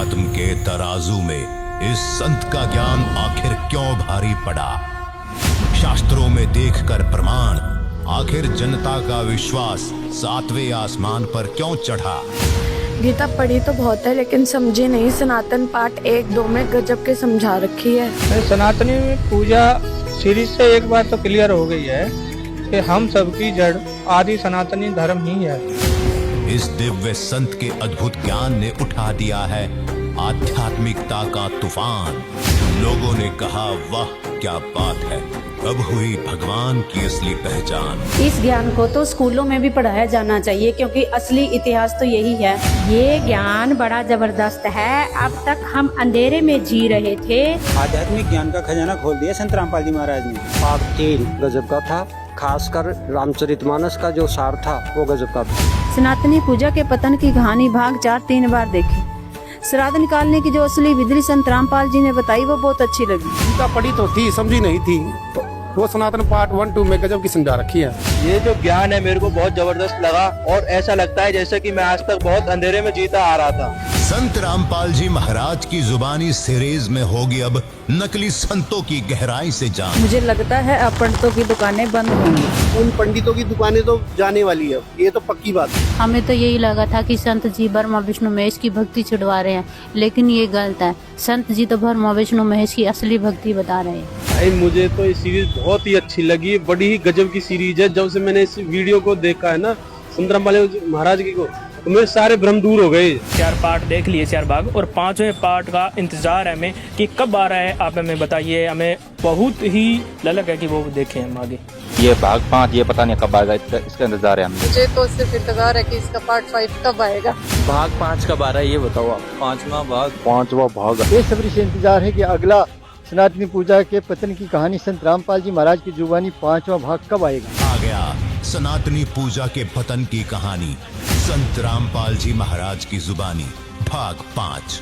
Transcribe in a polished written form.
अध्यात्म के तराजू में इस संत का ज्ञान आखिर क्यों भारी पड़ा? शास्त्रों में देखकर प्रमाण, आखिर जनता का विश्वास सातवें आसमान पर क्यों चढ़ा? गीता पढ़ी तो बहुत है लेकिन समझी नहीं। सनातन पाठ 1-2 में गजब के समझा रखी है। सनातनी पूजा सीरीज से एक बात तो क्लियर हो गई है कि हम सबकी जड़ आदि सनातनी धर्म ही है। इस दिव्य संत के अद्भुत ज्ञान ने उठा दिया है आध्यात्मिकता का तूफान। लोगों ने कहा, वाह क्या बात है, अब हुई भगवान की असली पहचान। इस ज्ञान को तो स्कूलों में भी पढ़ाया जाना चाहिए क्योंकि असली इतिहास तो यही है। ये ज्ञान बड़ा जबरदस्त है। अब तक हम अंधेरे में जी रहे थे। आध्यात्मिक ज्ञान का खजाना खोल दिया संत रामपाल जी महाराज ने। भाग 3 गजब का था, खासकर रामचरितमानस का जो सार था वो गजब का था। सनातनी पूजा के पतन की कहानी भाग 4 3 बार देखी। श्राद्ध निकालने की जो असली विधि संत रामपाल जी ने बताई वो बहुत अच्छी लगी। गीता पढ़ी तो थी, समझी नहीं थी, वो सनातन पार्ट 1-2 में गजब की समझा रखी है। ये जो ज्ञान है मेरे को बहुत जबरदस्त लगा और ऐसा लगता है जैसे कि मैं आज तक बहुत अंधेरे में जीता आ रहा था। संत रामपाल जी महाराज की जुबानी सीरीज में होगी अब नकली संतों की गहराई से जान। मुझे लगता है अब पंडितों की दुकानें बंद होंगी। उन पंडितों की दुकानें तो जाने वाली है, ये तो पक्की बात है। हमें तो यही लगा था कि संत जी ब्रह्मा विष्णु महेश की भक्ति छुड़वा रहे हैं, लेकिन ये गलत है। संत जी तो ब्रह्मा विष्णु महेश की असली भक्ति बता रहे हैं। भाई मुझे तो ये सीरीज बहुत ही अच्छी लगी, बड़ी ही गजब की सीरीज है। जब से मैंने इस वीडियो को देखा है ना संत रामपाल महाराज की को, तो मेरे सारे भ्रम दूर हो गए। 4 पार्ट देख लिए, 4 भाग, और 5वें पार्ट का इंतजार है हमें कि कब आ रहा है। आप हमें बताइए, हमें बहुत ही ललक है कि वो देखें हम आगे। ये भाग 5 ये पता नहीं कब आएगा, इसका इंतजार है हमें। मुझे तो सिर्फ इंतजार है कि इसका पार्ट 5 कब आएगा। भाग 5 कब आ रहा है ये बताओ आप। 5वां भाग बेसब्री से इंतजार है कि अगला सनातनी पूजा के पतन की कहानी संत रामपाल जी महाराज की जुबानी 5वां भाग कब आएगा। आ गया सनातनी पूजा के पतन की कहानी, संत रामपाल जी महाराज की जुबानी भाग 5।